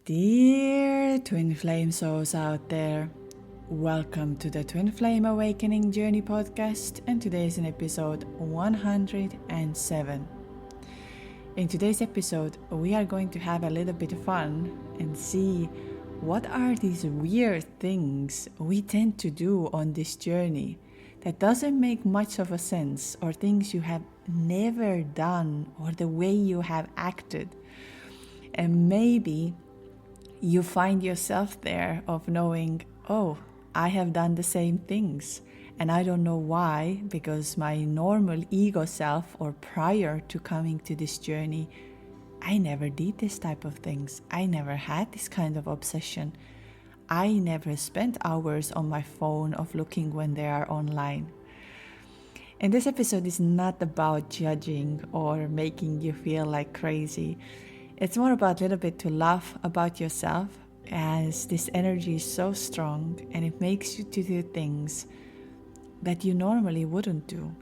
Dear Twin Flame souls out there, welcome to the Twin Flame Awakening Journey podcast, and today is an episode 107. In today's episode, we are going to have a little bit of fun and see what are these weird things we tend to do on this journey that doesn't make much of a sense, or things you have never done, or the way you have acted. And maybe you find yourself there of knowing, oh, I have done the same things. And I don't know why, because my normal ego self, or prior to coming to this journey, I never did this type of things. I never had this kind of obsession. I never spent hours on my phone of looking when they are online. And this episode is not about judging or making you feel like crazy. It's more about a little bit to laugh about yourself, as this energy is so strong and it makes you to do things that you normally wouldn't do.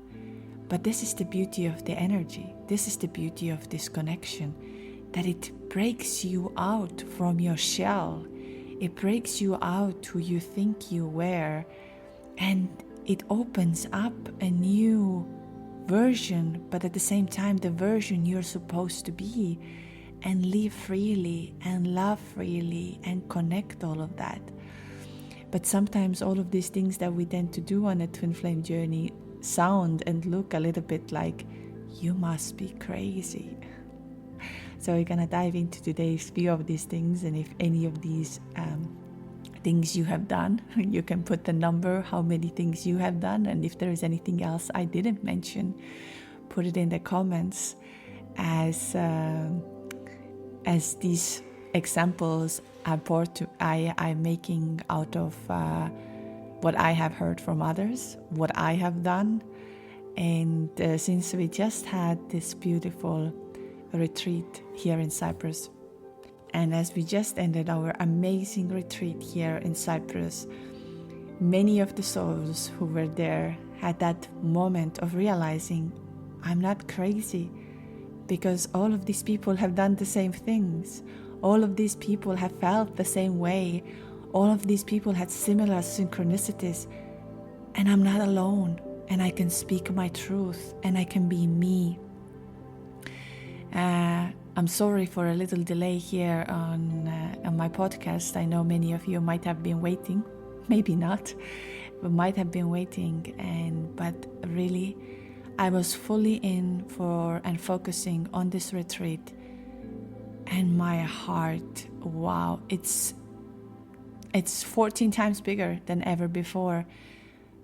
But this is the beauty of the energy. This is the beauty of this connection, that it breaks you out from your shell. It breaks you out who you think you were, and it opens up a new version, but at the same time the version you're supposed to be, and live freely and love freely and connect all of that. But sometimes all of these things that we tend to do on a twin flame journey sound and look a little bit like, you must be crazy. So we're gonna dive into today's few of these things, and if any of these things you have done, you can put the number, how many things you have done, and if there is anything else I didn't mention, put it in the comments, as these examples I'm making out of what I have heard from others, what I have done. And since we just had this beautiful retreat here in Cyprus, and as we just ended our amazing retreat here in Cyprus, many of the souls who were there had that moment of realizing, I'm not crazy, because all of these people have done the same things. All of these people have felt the same way. All of these people had similar synchronicities. And I'm not alone. And I can speak my truth. And I can be me. I'm sorry for a little delay here on my podcast. I know many of you might have been waiting. Maybe not. But might have been waiting. But really, I was fully in for and focusing on this retreat, and my heart, wow, it's 14 times bigger than ever before.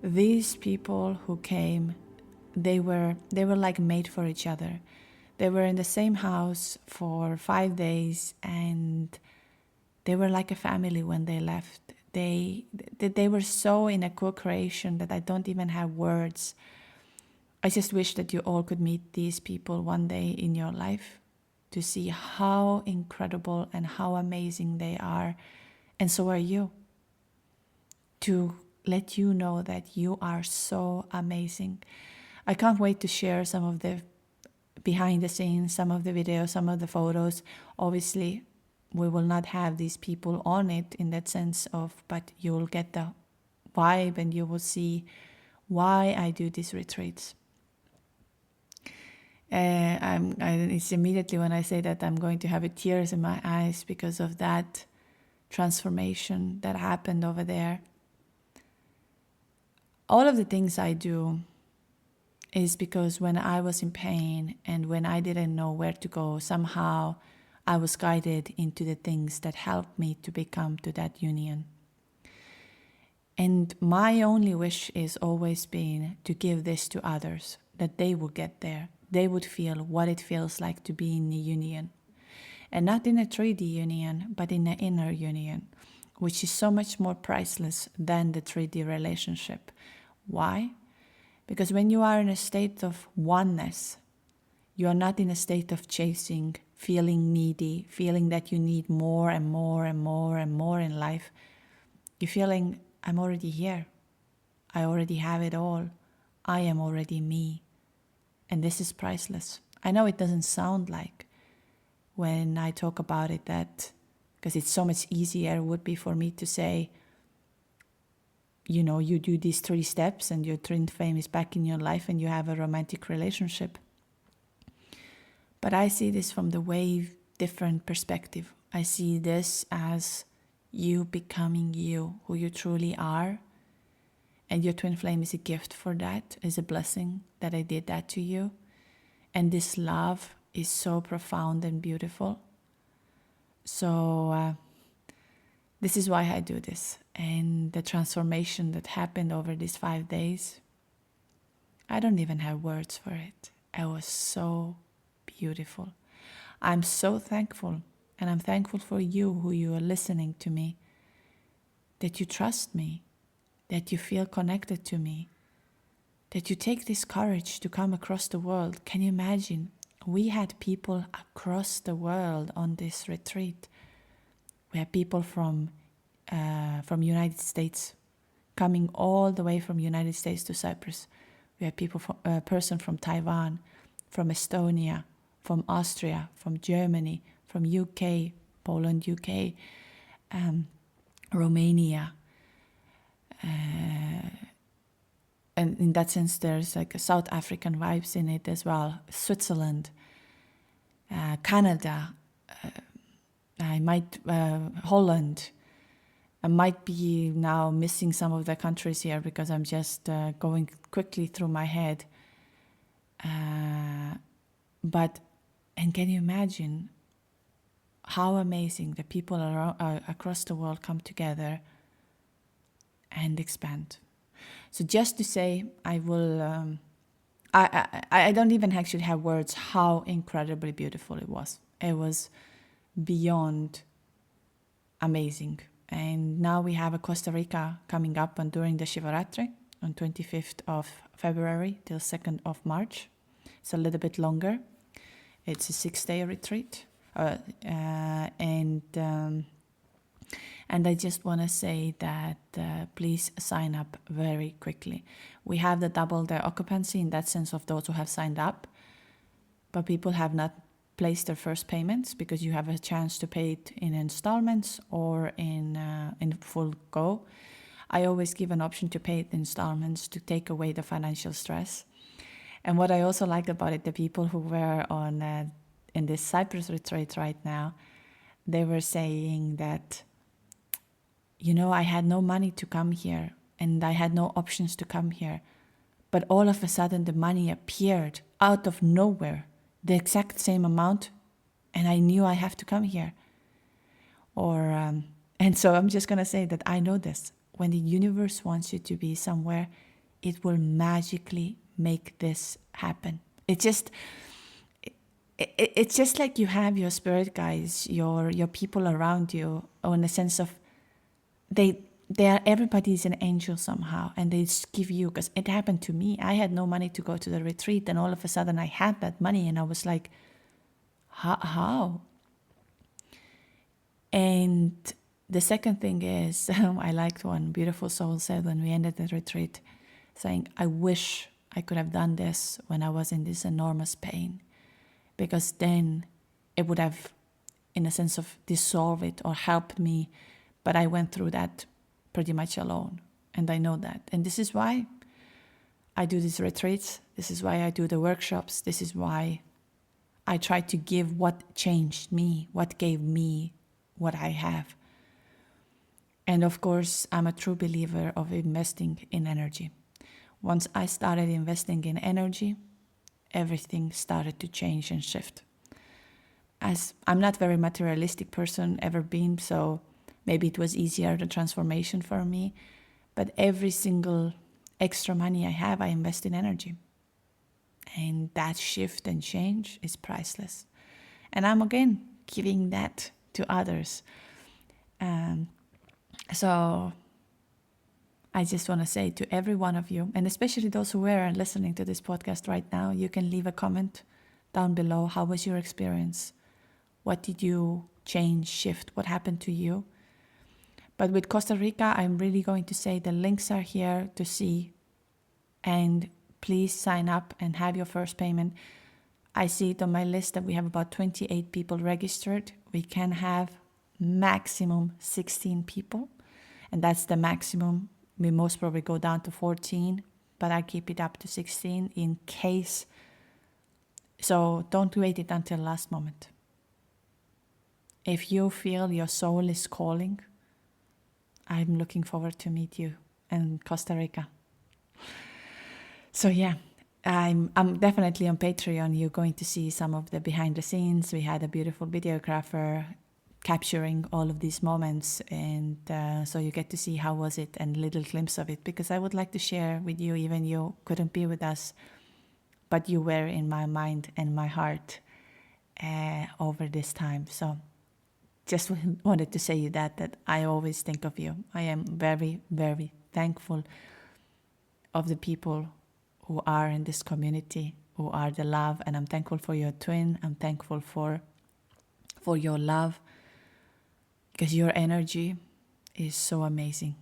These people who came, they were like made for each other. They were in the same house for 5 days, and they were like a family when they left. They were so in a co-creation that I don't even have words. I just wish that you all could meet these people one day in your life to see how incredible and how amazing they are. And so are you. To let you know that you are so amazing. I can't wait to share some of the behind the scenes, some of the videos, some of the photos. Obviously, we will not have these people on it in that sense of, but you will get the vibe and you will see why I do these retreats. It's immediately when I say that I'm going to have tears in my eyes because of that transformation that happened over there. All of the things I do is because when I was in pain and when I didn't know where to go, somehow I was guided into the things that helped me to become to that union. And my only wish is always been to give this to others, that they will get there. They would feel what it feels like to be in a union. And not in a 3D union, but in an inner union, which is so much more priceless than the 3D relationship. Why? Because when you are in a state of oneness, you are not in a state of chasing, feeling needy, feeling that you need more and more and more and more in life. You're feeling, I'm already here. I already have it all. I am already me. And this is priceless. I know it doesn't sound like when I talk about it that because it's so much easier would be for me to say, you do these 3 steps and your twin flame is back in your life and you have a romantic relationship. But I see this from the way different perspective. I see this as you becoming you, who you truly are. And your twin flame is a gift for that, is a blessing that I did that to you. And this love is so profound and beautiful. So this is why I do this. And the transformation that happened over these 5 days, I don't even have words for it. It was so beautiful. I'm so thankful. And I'm thankful for you, who you are listening to me, that you trust me, that you feel connected to me, that you take this courage to come across the world. Can you imagine? We had people across the world on this retreat. We had people from United States, coming all the way from United States to Cyprus. We had people from a person from Taiwan, from Estonia, from Austria, from Germany, from UK, Poland, UK, Romania. And in that sense, there's like a South African vibes in it as well. Switzerland, Canada, Holland. I might be now missing some of the countries here because I'm just going quickly through my head. And can you imagine how amazing the people across the world come together and expand? So just to say, I will. I don't even actually have words how incredibly beautiful it was. It was beyond amazing. And now we have a Costa Rica coming up and during the Shivaratri on 25th of February till 2nd of March. It's a little bit longer. It's a 6-day retreat. And I just want to say that please sign up very quickly. We have the double the occupancy in that sense of those who have signed up, but people have not placed their first payments because you have a chance to pay it in installments or in full go. I always give an option to pay it in installments to take away the financial stress. And what I also like about it, the people who were on in this Cyprus retreat right now, they were saying that, I had no money to come here and I had no options to come here. But all of a sudden the money appeared out of nowhere, the exact same amount, and I knew I have to come here. And so I'm just going to say that I know this. When the universe wants you to be somewhere, it will magically make this happen. It's just like you have your spirit guides, your people around you, or in the sense of everybody's an angel somehow, and they just give you, because it happened to me. I had no money to go to the retreat, and all of a sudden I had that money, and I was like, how? And the second thing is, I liked one beautiful soul said when we ended the retreat, saying, I wish I could have done this when I was in this enormous pain, because then it would have, in a sense of dissolve it or helped me. But I went through that pretty much alone, and I know that. And this is why I do these retreats. This is why I do the workshops. This is why I try to give what changed me, what gave me what I have. And of course, I'm a true believer of investing in energy. Once I started investing in energy, everything started to change and shift. As I'm not very materialistic person, ever been, so maybe it was easier, the transformation for me. But every single extra money I have, I invest in energy. And that shift and change is priceless. And I'm again giving that to others. So I just want to say to every one of you, and especially those who are listening to this podcast right now, you can leave a comment down below. How was your experience? What did you change, shift? What happened to you? But with Costa Rica, I'm really going to say the links are here to see. And please sign up and have your first payment. I see it on my list that we have about 28 people registered. We can have maximum 16 people. And that's the maximum. We most probably go down to 14, but I keep it up to 16 in case. So don't wait it until last moment. If you feel your soul is calling, I'm looking forward to meet you in Costa Rica. So yeah, I'm definitely on Patreon. You're going to see some of the behind the scenes. We had a beautiful videographer capturing all of these moments, and so you get to see how was it and a little glimpse of it, because I would like to share with you, even you couldn't be with us, but you were in my mind and my heart over this time. So just wanted to say you that I always think of you. I am very, very thankful of the people who are in this community, who are the love, and I'm thankful for your twin. I'm thankful for your love, because your energy is so amazing.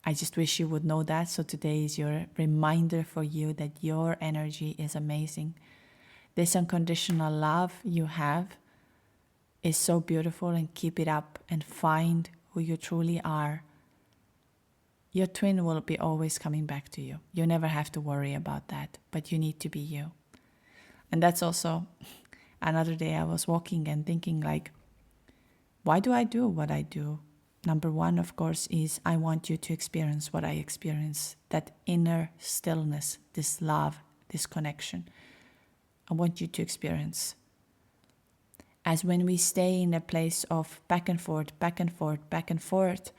I just wish you would know that. So today is your reminder for you that your energy is amazing. This unconditional love you have is so beautiful, and keep it up and find who you truly are. Your twin will be always coming back to you. You never have to worry about that, but you need to be you. And that's also another day I was walking and thinking like, why do I do what I do? Number one, of course, is I want you to experience what I experience, that inner stillness, this love, this connection. I want you to experience. As when we stay in a place of back and forth, back and forth, back and forth,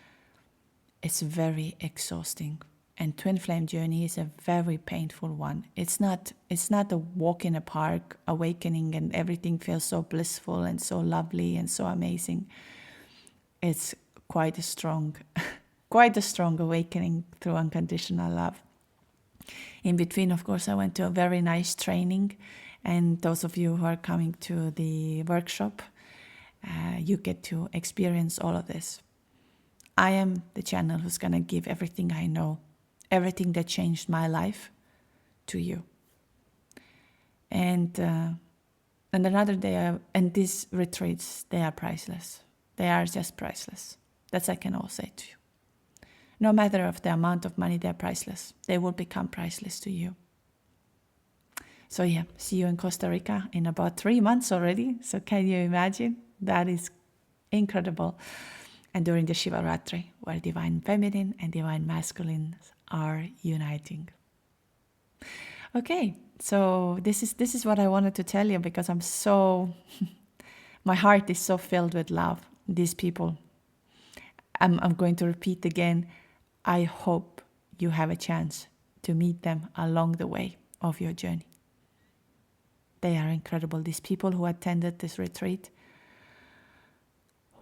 it's very exhausting. And twin flame journey is a very painful one. It's not a walk in a park, awakening, and everything feels so blissful and so lovely and so amazing. It's quite a strong awakening through unconditional love. In between, of course, I went to a very nice training, and those of you who are coming to the workshop, you get to experience all of this. I am the channel who's going to give everything I know, everything that changed my life, to you. And another day, and these retreats, they are priceless. They are just priceless. That's I can all say to you. No matter of the amount of money, they're priceless. They will become priceless to you. So yeah, see you in Costa Rica in about 3 months already. So can you imagine? That is incredible. And during the Shivaratri, where divine feminine and divine masculine are uniting. Okay, so this is what I wanted to tell you, because I'm so, my heart is so filled with love. These people, I'm going to repeat again, I hope you have a chance to meet them along the way of your journey. They are incredible. These people who attended this retreat,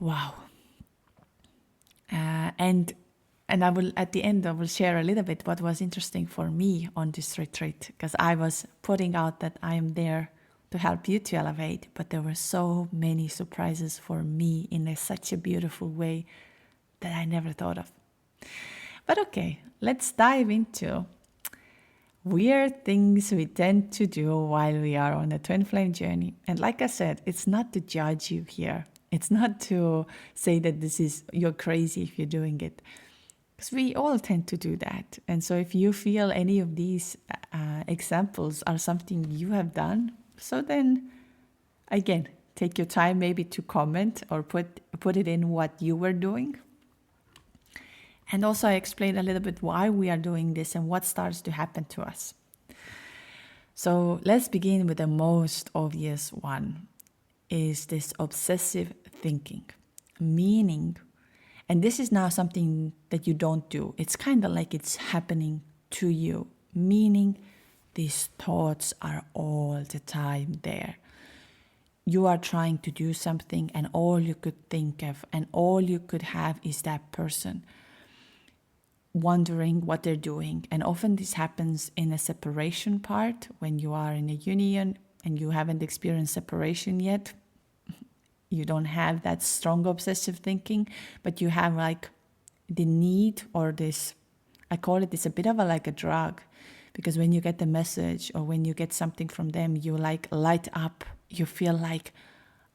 wow. And I will, at the end, I will share a little bit what was interesting for me on this retreat, because I was putting out that I am there to help you to elevate, but there were so many surprises for me in such a beautiful way that I never thought of. But okay, let's dive into weird things we tend to do while we are on a twin flame journey. And like I said, it's not to judge you here. It's not to say that you're crazy if you're doing it. Because we all tend to do that. And so if you feel any of these examples are something you have done, so then, again, take your time maybe to comment or put it in what you were doing. And also I explained a little bit why we are doing this and what starts to happen to us. So let's begin with the most obvious one, is this obsessive thinking. Meaning, and this is now something that you don't do. It's kind of like it's happening to you. Meaning, these thoughts are all the time there. You are trying to do something and all you could think of and all you could have is that person, wondering what they're doing. And often this happens in a separation part, when you are in a union and you haven't experienced separation yet. You don't have that strong obsessive thinking, but you have like the need, or this, I call it, it's a bit of like a drug, because when you get the message or when you get something from them, you like light up. You feel like,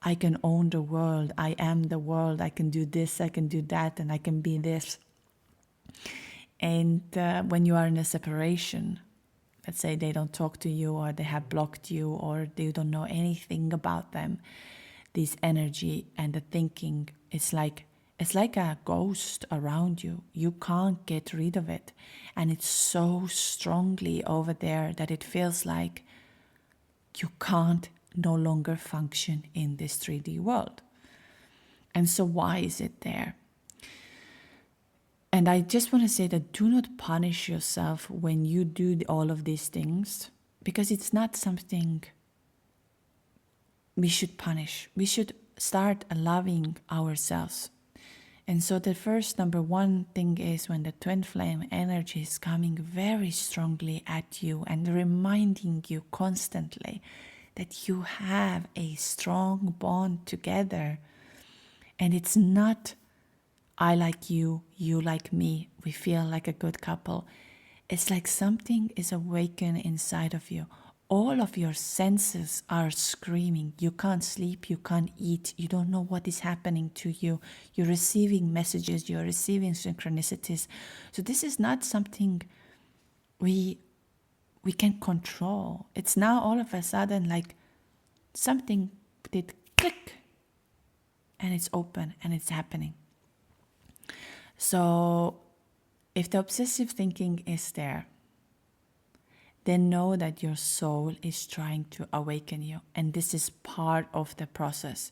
I can own the world, I am the world, I can do this, I can do that, and I can be this. And when you are in a separation, let's say they don't talk to you, or they have blocked you, or you don't know anything about them, this energy and the thinking, it's like a ghost around you. You can't get rid of it. And it's so strongly over there that it feels like you can't no longer function in this 3D world. And so why is it there? And I just want to say that do not punish yourself when you do all of these things, because it's not something we should punish. We should start loving ourselves. And so the first number one thing is when the twin flame energy is coming very strongly at you and reminding you constantly that you have a strong bond together. And it's not I like you, you like me, we feel like a good couple. It's like something is awakened inside of you. All of your senses are screaming. You can't sleep, you can't eat, you don't know what is happening to you. You're receiving messages, you're receiving synchronicities. So this is not something we can control. It's now all of a sudden like something did click and it's open and it's happening. So if the obsessive thinking is there, then know that your soul is trying to awaken you. And this is part of the process.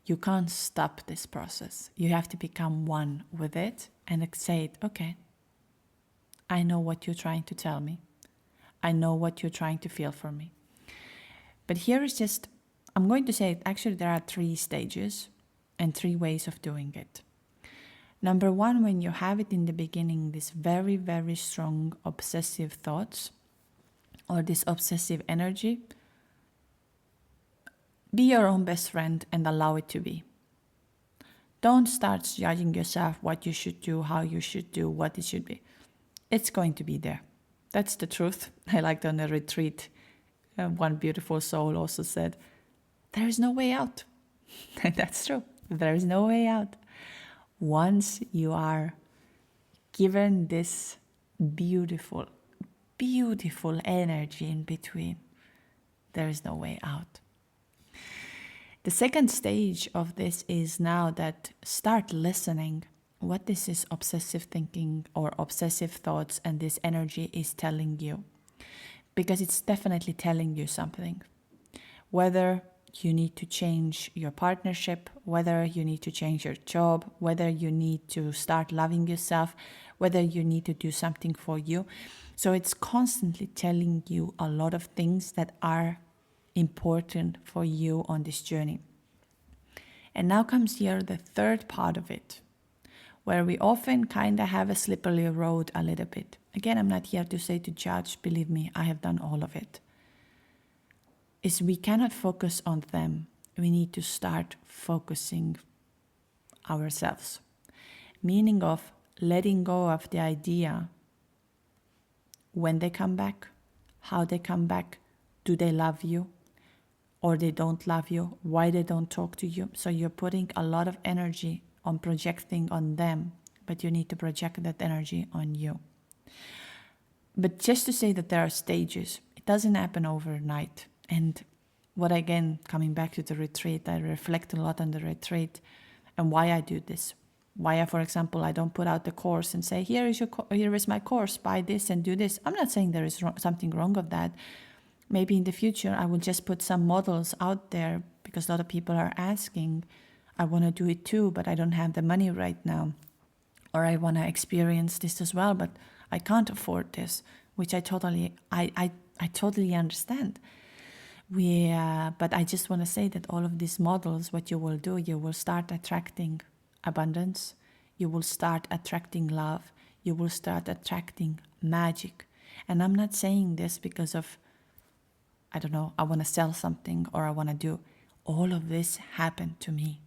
You can't stop this process. You have to become one with it and say, okay, I know what you're trying to tell me. I know what you're trying to feel for me. But here is just, I'm going to say, actually there are 3 stages and 3 ways of doing it. Number 1, when you have it in the beginning, this very, very strong obsessive thoughts or this obsessive energy, be your own best friend and allow it to be. Don't start judging yourself what you should do, how you should do, what it should be. It's going to be there. That's the truth. I liked on a retreat, one beautiful soul also said, there is no way out. And that's true. There is no way out. Once you are given this beautiful, beautiful energy in between, there is no way out. The second stage of this is now that start listening what this is obsessive thinking or obsessive thoughts and this energy is telling you. Because it's definitely telling you something. Whether you need to change your partnership, whether you need to change your job, whether you need to start loving yourself, whether you need to do something for you. So it's constantly telling you a lot of things that are important for you on this journey. And now comes here the third part of it, where we often kind of have a slippery road a little bit. Again, I'm not here to say to judge, believe me, I have done all of it. Is we cannot focus on them. We need to start focusing ourselves. Meaning of letting go of the idea when they come back, how they come back, do they love you or they don't love you, why they don't talk to you. So you're putting a lot of energy on projecting on them, but you need to project that energy on you. But just to say that there are stages, it doesn't happen overnight. And what again, coming back to the retreat, I reflect a lot on the retreat and why I do this. Why, for example, I don't put out the course and say, here is my course, buy this and do this. I'm not saying there is something wrong of that. Maybe in the future, I will just put some models out there because a lot of people are asking, I want to do it too, but I don't have the money right now. Or I want to experience this as well, but I can't afford this, which I totally understand. But I just want to say that all of these models, what you will do, you will start attracting abundance, you will start attracting love, you will start attracting magic. And I'm not saying this because of, I don't know, I want to sell something or I want to do. All of this happened to me.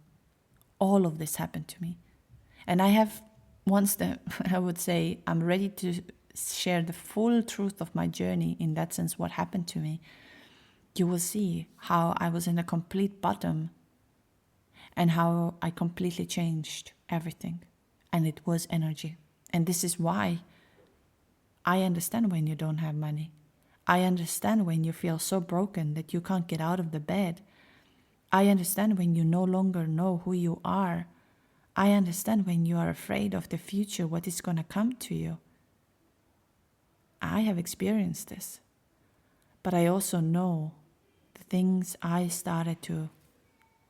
All of this happened to me. And I have, I would say, I'm ready to share the full truth of my journey, in that sense, what happened to me. You will see how I was in a complete bottom and how I completely changed everything. And it was energy. And this is why I understand when you don't have money. I understand when you feel so broken that you can't get out of the bed. I understand when you no longer know who you are. I understand when you are afraid of the future, what is going to come to you. I have experienced this. But I also know the things I started to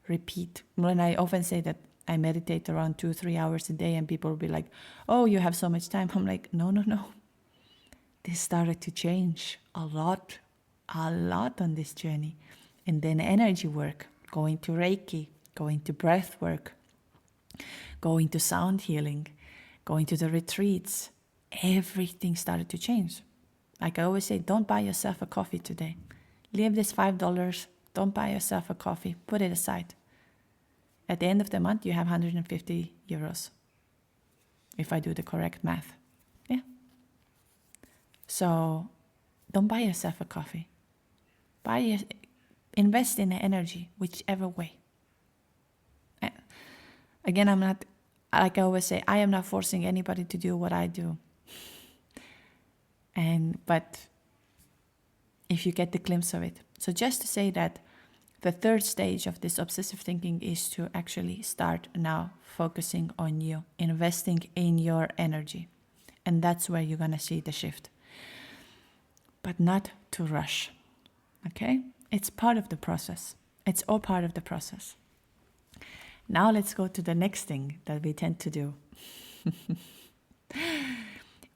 repeat. When I often say that I meditate around 2-3 hours a day, and people will be like, oh, you have so much time. I'm like, no. This started to change a lot on this journey. And then energy work, going to Reiki, going to breath work, going to sound healing, going to the retreats, everything started to change. Like I always say, don't buy yourself a coffee today. Leave this $5, don't buy yourself a coffee, put it aside. At the end of the month, you have 150 euros, if I do the correct math. Yeah. So don't buy yourself a coffee. Invest in the energy, whichever way. Again, I'm not, like I always say, I am not forcing anybody to do what I do. But if you get the glimpse of it. So just to say that the third stage of this obsessive thinking is to actually start now focusing on you, investing in your energy. And that's where you're going to see the shift. But not to rush. Okay? It's part of the process. It's all part of the process. Now let's go to the next thing that we tend to do.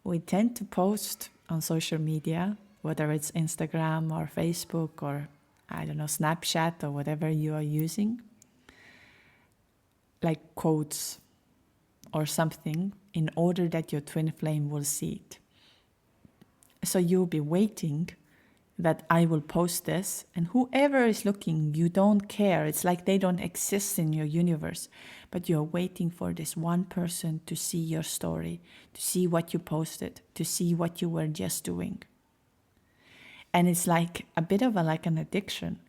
We tend to post on social media, whether it's Instagram or Facebook or, I don't know, Snapchat or whatever you are using, like quotes or something in order that your twin flame will see it. So you'll be waiting that I will post this, and whoever is looking, you don't care. It's like they don't exist in your universe, but you're waiting for this one person to see your story, to see what you posted, to see what you were just doing. And it's like a bit of like an addiction.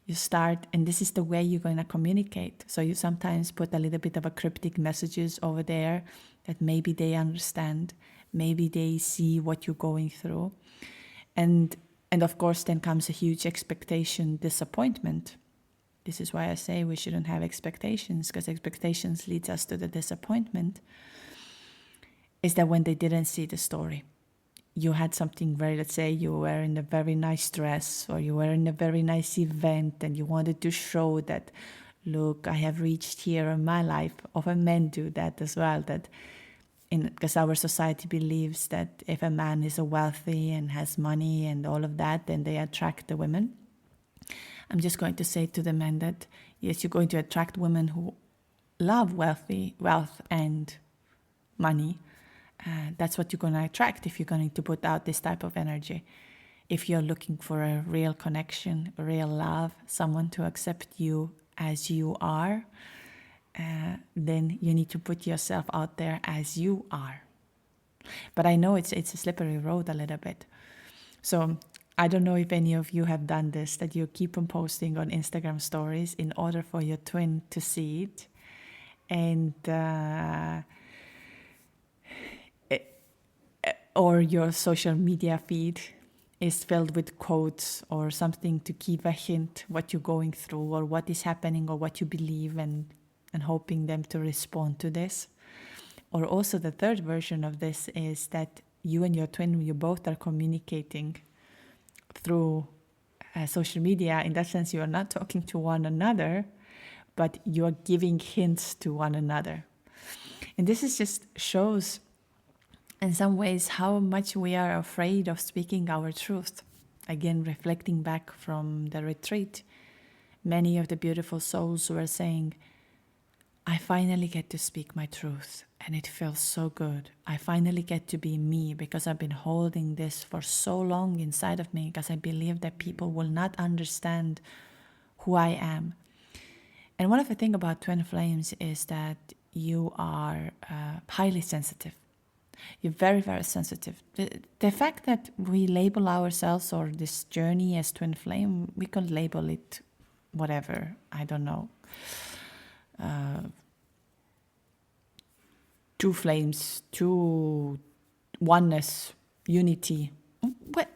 You start, and this is the way you're going to communicate. So you sometimes put a little bit of a cryptic messages over there that maybe they understand, maybe they see what you're going through. And of course, then comes a huge expectation, disappointment. This is why I say we shouldn't have expectations, because expectations leads us to the disappointment. Is that when they didn't see the story? You had something very, let's say you were in a very nice dress, or you were in a very nice event, and you wanted to show that, look, I have reached here in my life. Often men do that as well, that because our society believes that if a man is wealthy and has money and all of that, then they attract the women. I'm just going to say to the men that, yes, you're going to attract women who love wealth and money. That's what you're going to attract if you're going to put out this type of energy. If you're looking for a real connection, real love, someone to accept you as you are, then you need to put yourself out there as you are. But I know it's a slippery road a little bit. So I don't know if any of you have done this, that you keep on posting on Instagram stories in order for your twin to see it. And or your social media feed is filled with quotes or something to give a hint what you're going through or what is happening or what you believe, and hoping them to respond to this. Or also the third version of this is that you and your twin, you both are communicating through social media. In that sense, you are not talking to one another, but you are giving hints to one another. And this is just shows in some ways how much we are afraid of speaking our truth. Again, reflecting back from the retreat, many of the beautiful souls were saying, I finally get to speak my truth, and it feels so good. I finally get to be me, because I've been holding this for so long inside of me, because I believe that people will not understand who I am. And one of the things about twin flames is that you are highly sensitive. You're very, very sensitive. The fact that we label ourselves or this journey as twin flame, we can label it whatever, I don't know. two flames, two oneness, unity. What?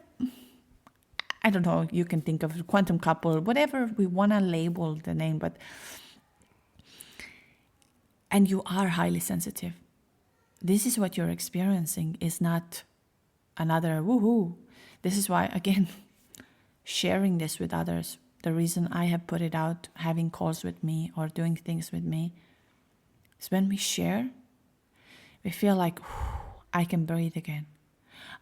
I don't know, you can think of quantum couple, whatever we want to label the name, but and you are highly sensitive. This is what you're experiencing, is not another woohoo. This is why, again, sharing this with others, the reason I have put it out, having calls with me or doing things with me, is when we share, we feel like, I can breathe again.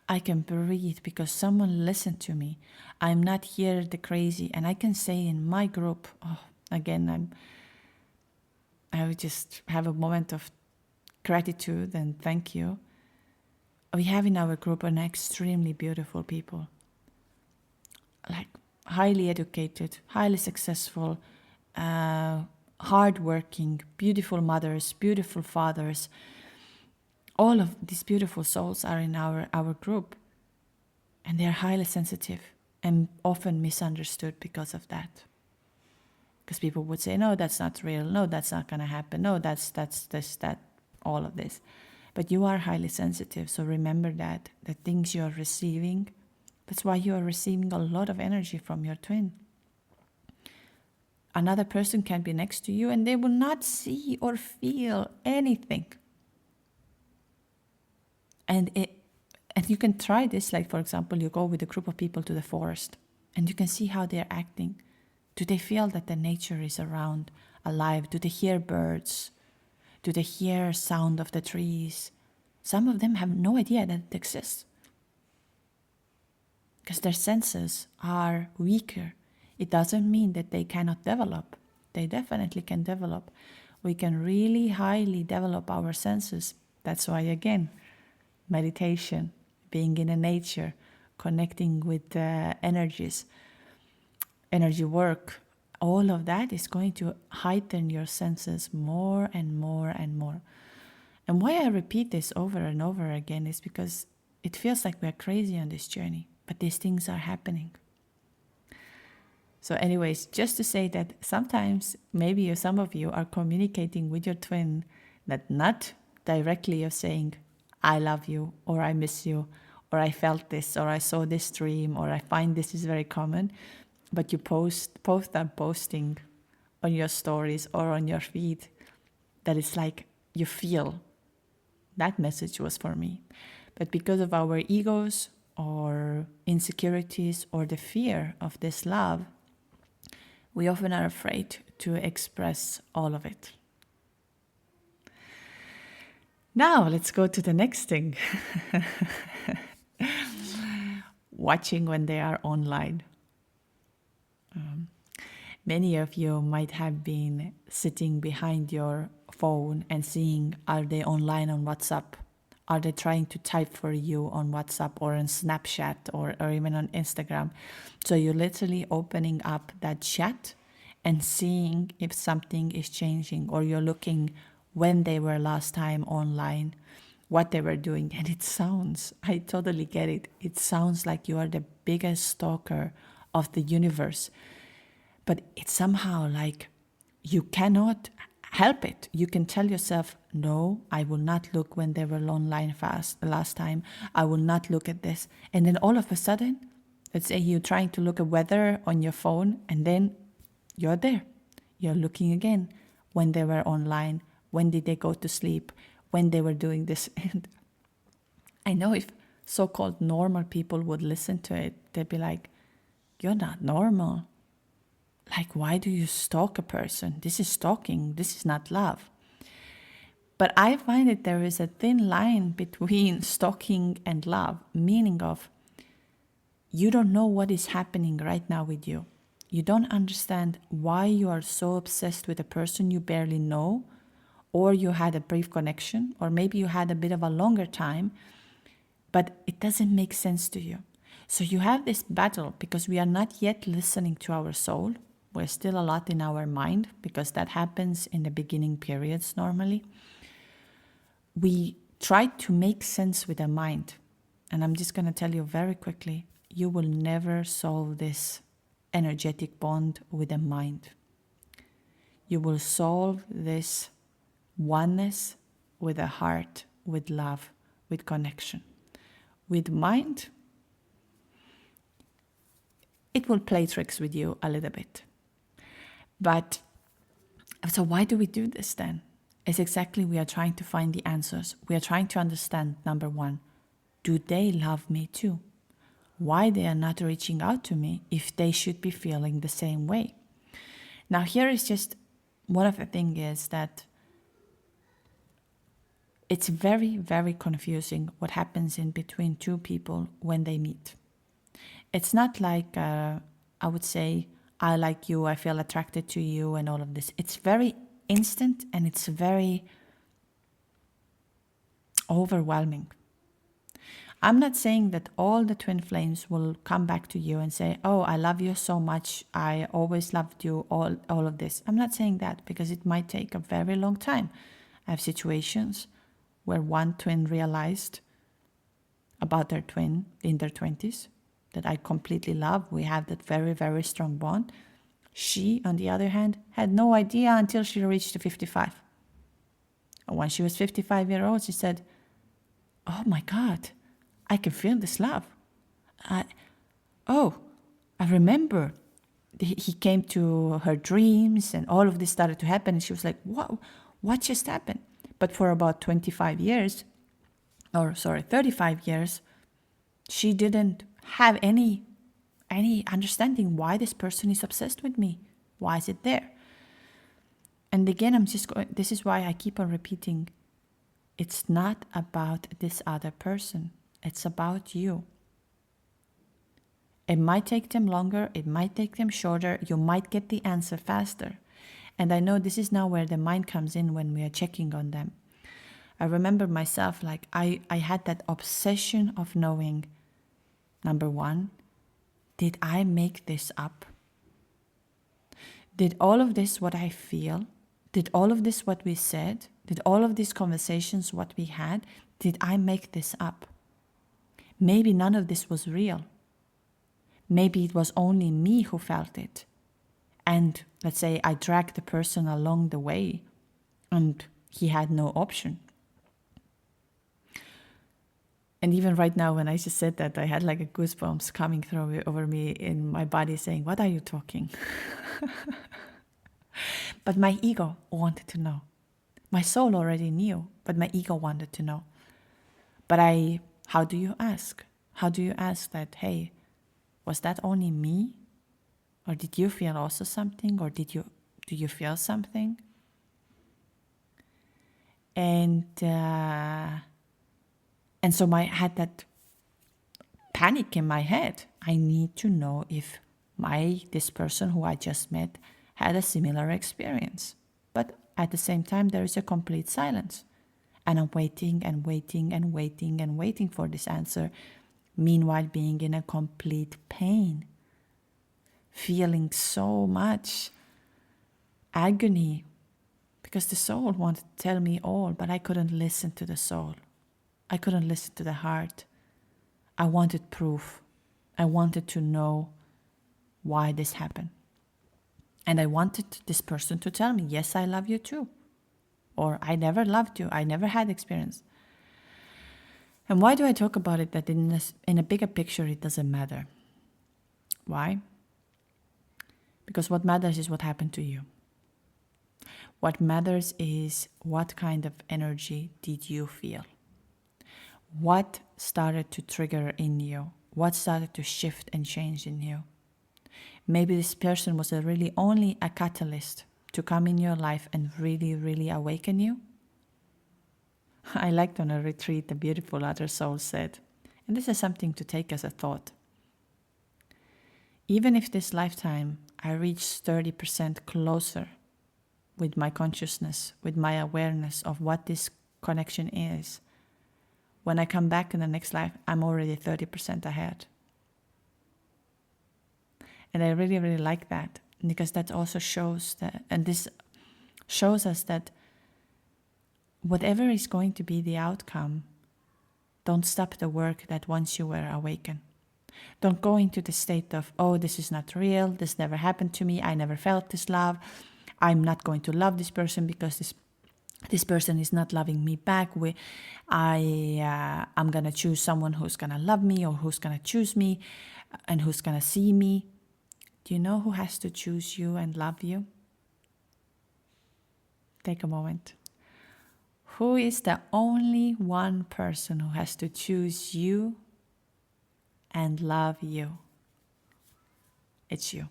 I can breathe because someone listened to me. I'm not here the crazy. And I can say in my group, again, I would just have a moment of gratitude and thank you. We have in our group an extremely beautiful people, like highly educated, highly successful, hardworking, beautiful mothers, beautiful fathers. All of these beautiful souls are in our group, and they're highly sensitive and often misunderstood because of that. Because people would say, no, that's not real. No, that's not going to happen. No, that's this, that, all of this. But you are highly sensitive, so remember that. The things you are receiving, that's why you are receiving a lot of energy from your twin. Another person can be next to you and they will not see or feel anything. And you can try this, like for example, you go with a group of people to the forest and you can see how they're acting. Do they feel that the nature is around, alive? Do they hear birds? Do they hear sound of the trees? Some of them have no idea that it exists because their senses are weaker. It doesn't mean that they cannot develop. They definitely can develop. We can really highly develop our senses. That's why, again, meditation, being in a nature, connecting with the energies, energy work, all of that is going to heighten your senses more and more and more. And why I repeat this over and over again is because it feels like we're crazy on this journey, but these things are happening. So anyways, just to say that sometimes maybe some of you are communicating with your twin that not directly you're saying, I love you, or I miss you, or I felt this, or I saw this dream, or I find this is very common, but you both are posting on your stories or on your feed that it's like you feel that message was for me. But because of our egos or insecurities or the fear of this love, we often are afraid to express all of it. Now, let's go to the next thing. Watching when they are online. Many of you might have been sitting behind your phone and seeing, are they online on WhatsApp? Are they trying to type for you on WhatsApp or on Snapchat or even on Instagram? So you're literally opening up that chat and seeing if something is changing, or you're looking when they were last time online, what they were doing. And it sounds, I totally get it. It sounds like you are the biggest stalker of the universe. But it's somehow like you cannot help it. You can tell yourself, no, I will not look when they were online last time. I will not look at this. And then all of a sudden, let's say you're trying to look at weather on your phone, and then you're there. You're looking again when they were online. When did they go to sleep? When they were doing this? And I know if so-called normal people would listen to it, they'd be like, you're not normal. Like, why do you stalk a person? This is stalking. This is not love. But I find that there is a thin line between stalking and love, meaning of you don't know what is happening right now with you. You don't understand why you are so obsessed with a person you barely know, or you had a brief connection, or maybe you had a bit of a longer time, but it doesn't make sense to you. So you have this battle because we are not yet listening to our soul. We're still a lot in our mind because that happens in the beginning periods normally. We try to make sense with the mind. And I'm just going to tell you very quickly, you will never solve this energetic bond with the mind. you will solve this oneness with a heart, with love, with connection. With mind, it will play tricks with you a little bit. But so why do we do this then? It's exactly, we are trying to find the answers. We are trying to understand, number one, do they love me too? Why they are not reaching out to me if they should be feeling the same way? Now here is just one of the things is that it's very, very confusing what happens in between two people when they meet. It's not like, I would say, I like you, I feel attracted to you and all of this. It's very instant and it's very overwhelming. I'm not saying that all the twin flames will come back to you and say, oh, I love you so much, I always loved you, all of this. I'm not saying that because it might take a very long time. I have situations where one twin realized about their twin in their 20s that I completely love. We have that very, very strong bond. She, on the other hand, had no idea until she reached 55. And when she was 55 years old, she said, oh my God, I can feel this love. I remember he came to her dreams and all of this started to happen. And she was like, what just happened? But for about 35 years, she didn't have any understanding why this person is obsessed with me. Why is it there? And again, this is why I keep on repeating, it's not about this other person. It's about you. It might take them longer. It might take them shorter. You might get the answer faster. And I know this is now where the mind comes in when we are checking on them. I remember myself, like I had that obsession of knowing, number one, did I make this up? Did all of this what I feel? Did all of this what we said? Did all of these conversations what we had? Did I make this up? Maybe none of this was real. Maybe it was only me who felt it. And let's say I dragged the person along the way and he had no option. And even right now, when I just said that, I had like a goosebumps coming through over me in my body saying, what are you talking? But my ego wanted to know. My soul already knew, but my ego wanted to know. But how do you ask? How do you ask that, hey, was that only me? Or did you feel also something? Or do you feel something? And so I had that panic in my head. I need to know if this person who I just met had a similar experience. But at the same time, there is a complete silence. And I'm waiting and waiting and waiting and waiting for this answer. Meanwhile, being in a complete pain. Feeling so much agony. Because the soul wanted to tell me all, but I couldn't listen to the soul. I couldn't listen to the heart. I wanted proof. I wanted to know why this happened. And I wanted this person to tell me, yes, I love you too. Or I never loved you. I never had experience. And why do I talk about it that in a bigger picture it doesn't matter? Why? Because what matters is what happened to you. What matters is what kind of energy did you feel? What started to trigger in you? What started to shift and change in you? Maybe this person was really only a catalyst to come in your life and really, really awaken you. I liked on a retreat, the beautiful other soul said, and this is something to take as a thought. Even if this lifetime I reach 30% closer with my consciousness, with my awareness of what this connection is, when I come back in the next life, I'm already 30% ahead. And I really, really like that, because that also shows that, and this shows us that whatever is going to be the outcome, don't stop the work that once you were awakened. Don't go into the state of, oh, this is not real, this never happened to me, I never felt this love, I'm not going to love this person because this person is not loving me back. I'm gonna choose someone who's gonna love me, or who's gonna choose me, and who's gonna see me. Do you know who has to choose you and love you? Take a moment. Who is the only one person who has to choose you and love you? It's you.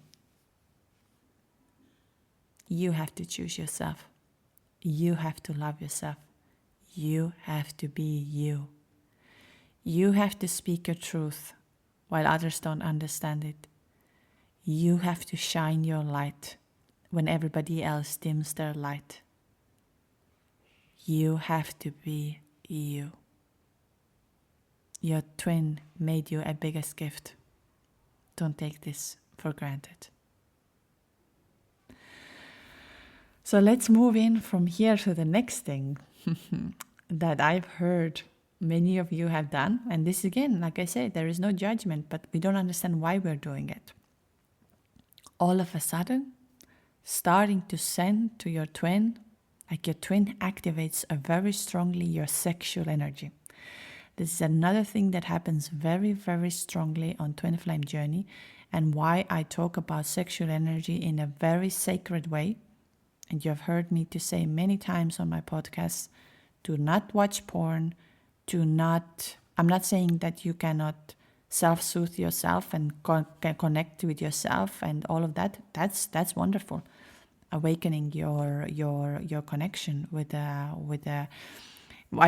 You have to choose yourself. You have to love yourself. You have to be you. You have to speak your truth while others don't understand it. You have to shine your light when everybody else dims their light. You have to be you. Your twin made you a biggest gift. Don't take this for granted. So let's move in from here to the next thing that I've heard many of you have done. And this again, like I said, there is no judgment, but we don't understand why we're doing it. All of a sudden, starting to send to your twin, like your twin activates very strongly your sexual energy. This is another thing that happens very, very strongly on Twin Flame Journey, and why I talk about sexual energy in a very sacred way. And you have heard me to say many times on my podcast, do not watch porn, I'm not saying that you cannot self-soothe yourself and connect with yourself and all of that. That's wonderful. Awakening your connection with I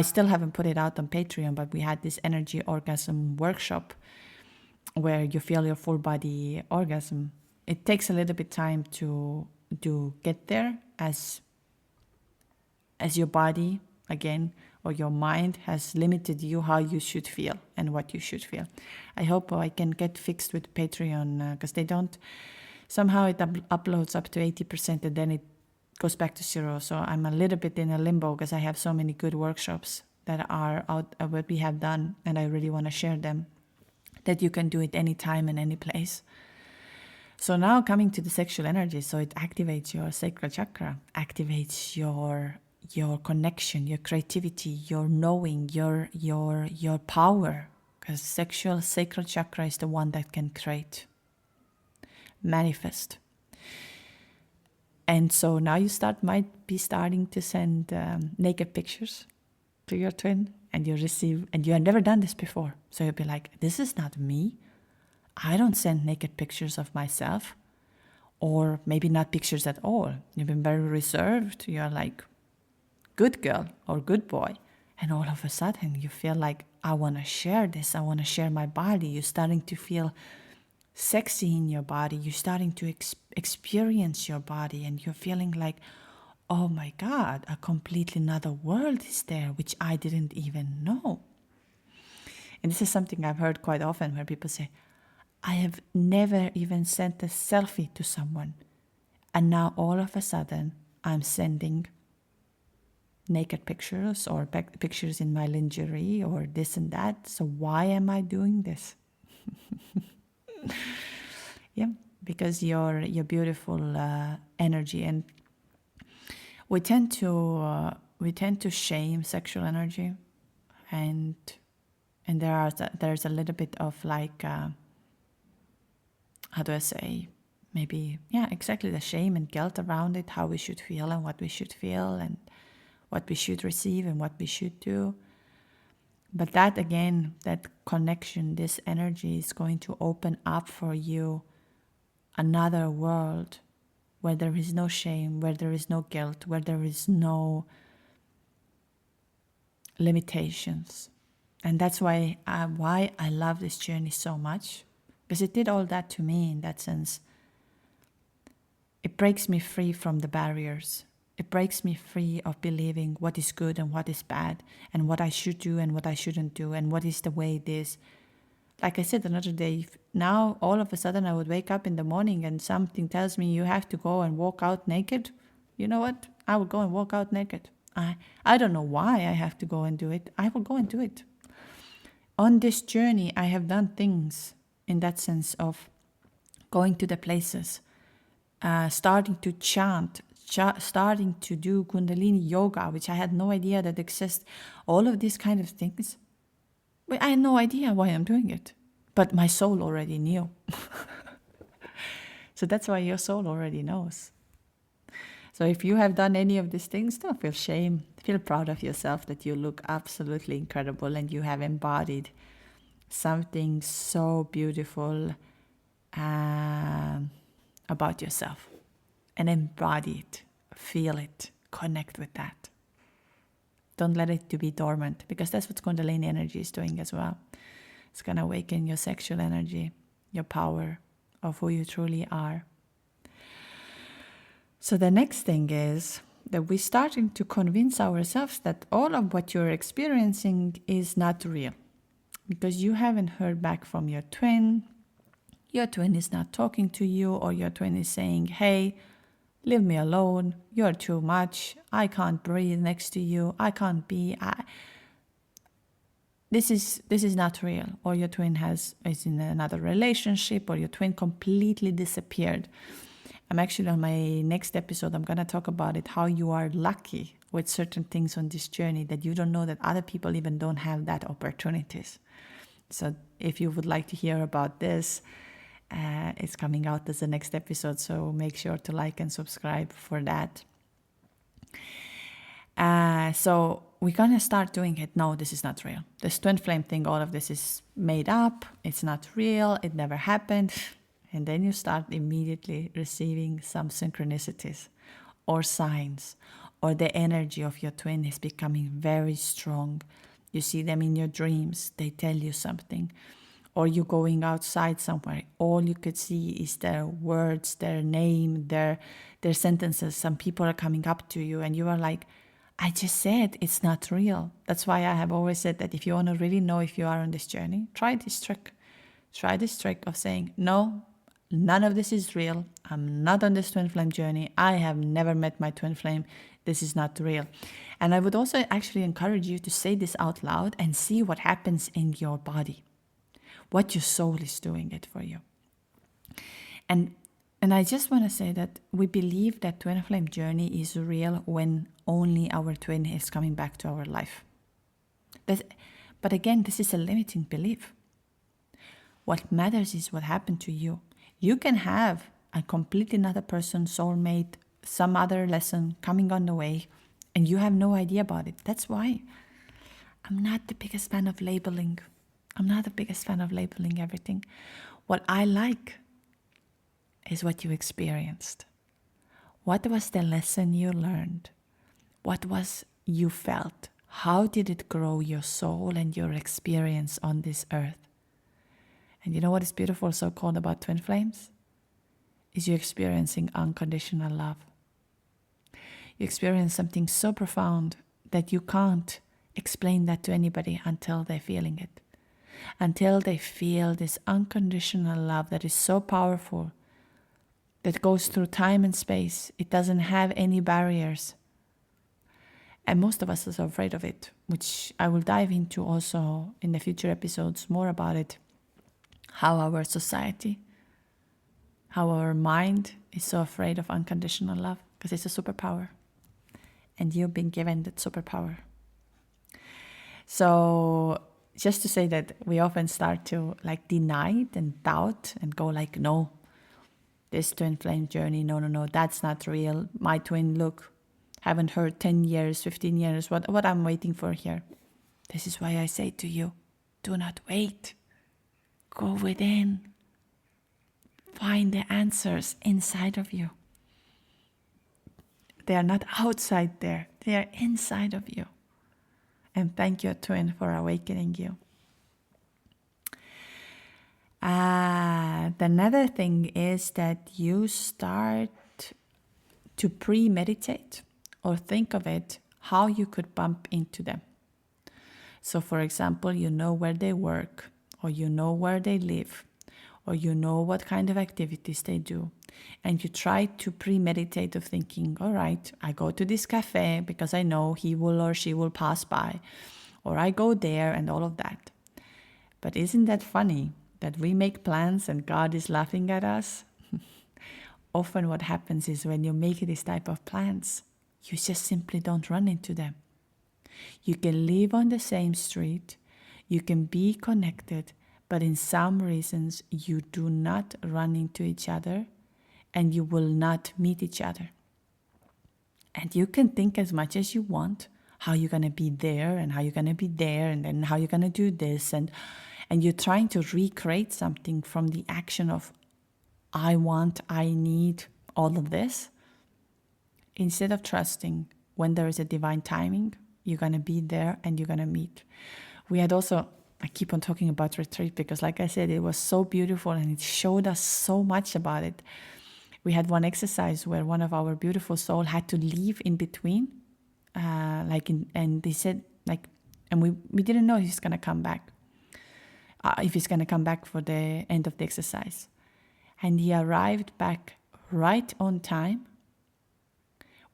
still haven't put it out on Patreon, but we had this energy orgasm workshop where you feel your full body orgasm. It takes a little bit time to get there as your body, again, or your mind has limited you how you should feel and what you should feel. I hope I can get fixed with Patreon because they don't, somehow it uploads up to 80% and then it goes back to zero. So I'm a little bit in a limbo because I have so many good workshops that are out of what we have done, and I really want to share them, that you can do it anytime and any place. So now coming to the sexual energy, so it activates your sacral chakra, activates your connection, your creativity, your knowing, your power, because sacral chakra is the one that can create, manifest. And so now you might be starting to send naked pictures to your twin, and you receive, and you have never done this before. So you'll be like, this is not me. I don't send naked pictures of myself, or maybe not pictures at all. You've been very reserved. You're like, good girl or good boy. And all of a sudden you feel like, I want to share this. I want to share my body. You're starting to feel sexy in your body. You're starting to experience your body, and you're feeling like, oh my God, a completely another world is there, which I didn't even know. And this is something I've heard quite often where people say, I have never even sent a selfie to someone, and now all of a sudden I'm sending naked pictures or pictures in my lingerie or this and that. So why am I doing this? Yeah, because your beautiful energy, and we tend to shame sexual energy, and there's a little bit of like how do I say, maybe, yeah, exactly, the shame and guilt around it, how we should feel and what we should feel and what we should receive and what we should do. But that, again, that connection, this energy is going to open up for you another world where there is no shame, where there is no guilt, where there is no limitations. And that's why I love this journey so much, because it did all that to me in that sense. It breaks me free from the barriers. It breaks me free of believing what is good and what is bad, and what I should do and what I shouldn't do, and what is the way it is. Like I said another day, now all of a sudden I would wake up in the morning and something tells me you have to go and walk out naked. You know what? I will go and walk out naked. I don't know why I have to go and do it. I will go and do it. On this journey, I have done things in that sense of going to the places, starting to chant starting to do Kundalini yoga, which I had no idea that exists, all of these kind of things. But I had no idea why I'm doing it. But my soul already knew. So that's why your soul already knows. So if you have done any of these things, don't feel shame. Feel proud of yourself that you look absolutely incredible and you have embodied something so beautiful about yourself. And embody it, feel it, connect with that. Don't let it to be dormant, because that's what Kundalini energy is doing as well. It's going to awaken your sexual energy, your power of who you truly are. So the next thing is that we're starting to convince ourselves that all of what you're experiencing is not real, because you haven't heard back from your twin. Your twin is not talking to you, or your twin is saying, hey, leave me alone, you're too much, I can't breathe next to you, I can't be, this is not real. Or your twin is in another relationship, or your twin completely disappeared. I'm actually on my next episode, I'm going to talk about it, how you are lucky with certain things on this journey that you don't know that other people even don't have that opportunities. So if you would like to hear about this, it's coming out as the next episode, so make sure to like and subscribe for that. So we're going to start doing it. No, this is not real. This twin flame thing, all of this is made up. It's not real. It never happened. And then you start immediately receiving some synchronicities or signs, or the energy of your twin is becoming very strong. You see them in your dreams. They tell you something. Or you're going outside somewhere. All you could see is their words, their name, their sentences. Some people are coming up to you and you are like, I just said it's not real. That's why I have always said that if you want to really know if you are on this journey, try this trick. Try this trick of saying, no, none of this is real. I'm not on this twin flame journey. I have never met my twin flame. This is not real. And I would also actually encourage you to say this out loud and see what happens in your body, what your soul is doing it for you. And I just want to say that we believe that twin flame journey is real when only our twin is coming back to our life. But again, this is a limiting belief. What matters is what happened to you. You can have a completely another person, soulmate, some other lesson coming on the way, and you have no idea about it. That's why I'm not the biggest fan of labeling. I'm not the biggest fan of labeling everything. What I like is what you experienced. What was the lesson you learned? What was you felt? How did it grow your soul and your experience on this earth? And you know what is beautiful, so-called about twin flames? Is you experiencing unconditional love. You experience something so profound that you can't explain that to anybody until they're feeling it. Until they feel this unconditional love that is so powerful, that goes through time and space. It doesn't have any barriers. And most of us are afraid of it, which I will dive into also in the future episodes more about it. How our society, how our mind is so afraid of unconditional love, because it's a superpower. And you've been given that superpower. So just to say that we often start to deny it and doubt and go no, this twin flame journey, no, that's not real. My twin, look, haven't heard 10 years, 15 years, what I'm waiting for here. This is why I say to you, do not wait. Go within. Find the answers inside of you. They are not outside there. They are inside of you. And thank you, twin, for awakening you. Another thing is that you start to premeditate or think of it, how you could bump into them. So, for example, you know where they work, or you know where they live, or you know what kind of activities they do. And you try to premeditate of thinking, all right, I go to this cafe because I know he will or she will pass by, or I go there and all of that. But isn't that funny that we make plans and God is laughing at us? often what happens is when you make this type of plans, you just simply don't run into them. You can live on the same street, you can be connected, but in some reasons you do not run into each other and you will not meet each other. And you can think as much as you want how you're going to be there and how you're going to be there and then how you're going to do this. And you're trying to recreate something from the action of I want, I need, all of this. Instead of trusting when there is a divine timing, you're going to be there and you're going to meet. We had also, I keep on talking about retreat because like I said, it was so beautiful and it showed us so much about it. We had one exercise where one of our beautiful soul had to leave in between. And they said, and we didn't know he's going to come back. If he's going to come back for the end of the exercise. And he arrived back right on time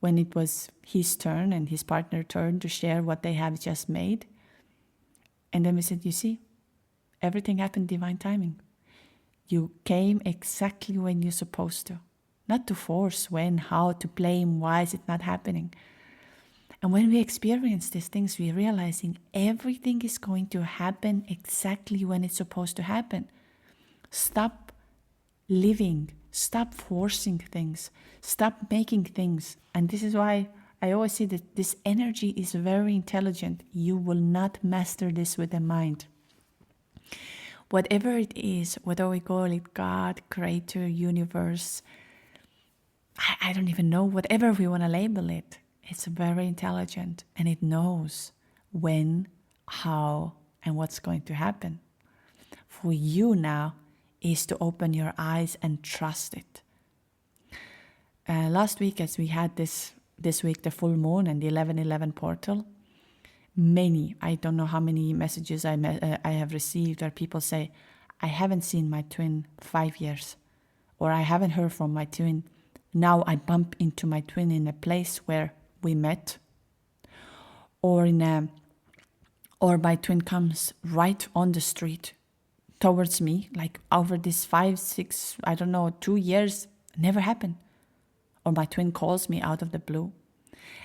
when it was his turn and his partner's turn to share what they have just made. And then we said, you see, everything happened divine timing. You came exactly when you're supposed to. Not to force when, how, to blame, why is it not happening? And when we experience these things, we're realizing everything is going to happen exactly when it's supposed to happen. Stop living, stop forcing things, stop making things. And this is why I always say that this energy is very intelligent. You will not master this with the mind. Whatever it is, whether we call it God, Creator, Universe, I don't even know, whatever we want to label it, it's very intelligent and it knows when, how, and what's going to happen. For you now is to open your eyes and trust it. Last week, as we had this week, the full moon and the 11/11 portal, I don't know how many messages I have received where people say, I haven't seen my twin 5 years, or I haven't heard from my twin. Now I bump into my twin in a place where we met, or my twin comes right on the street towards me, like over this 5, 6, 2 years, never happened. Or my twin calls me out of the blue.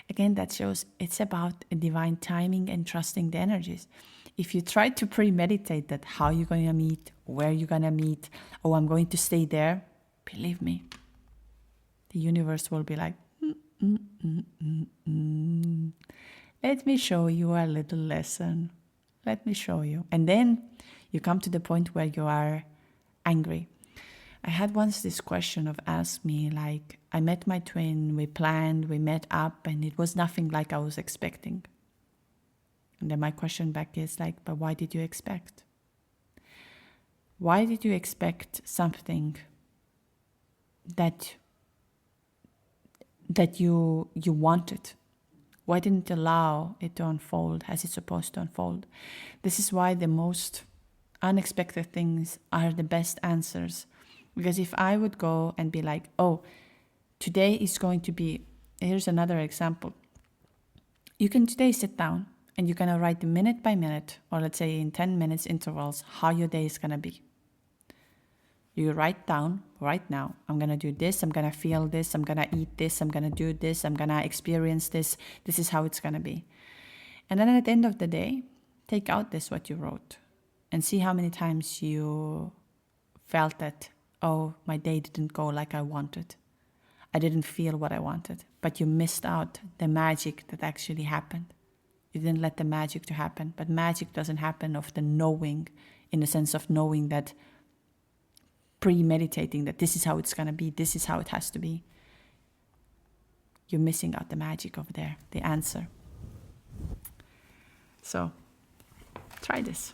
Again, that shows it's about a divine timing and trusting the energies. If you try to premeditate that, how you're going to meet, where you're going to meet, oh, I'm going to stay there, believe me, the universe will be like, let me show you a little lesson. Let me show you. And then you come to the point where you are angry. I had once this question of ask me, like, I met my twin, we planned, we met up, and it was nothing like I was expecting. And then my question back is like, but why did you expect? Why did you expect something that you wanted? Why didn't you allow it to unfold as it's supposed to unfold? This is why the most unexpected things are the best answers. Because if I would go and be like, oh, today is going to be, here's another example. You can today sit down and you're going to write minute by minute, or let's say in 10 minutes intervals, how your day is going to be. You write down right now, I'm going to do this, I'm going to feel this, I'm going to eat this, I'm going to do this, I'm going to experience this, this is how it's going to be. And then at the end of the day, take out this what you wrote and see how many times you felt that, oh, my day didn't go like I wanted. I didn't feel what I wanted, but you missed out the magic that actually happened. You didn't let the magic to happen, but magic doesn't happen of the knowing, in the sense of knowing that, premeditating that this is how it's going to be, this is how it has to be. You're missing out the magic over there, the answer. So, try this.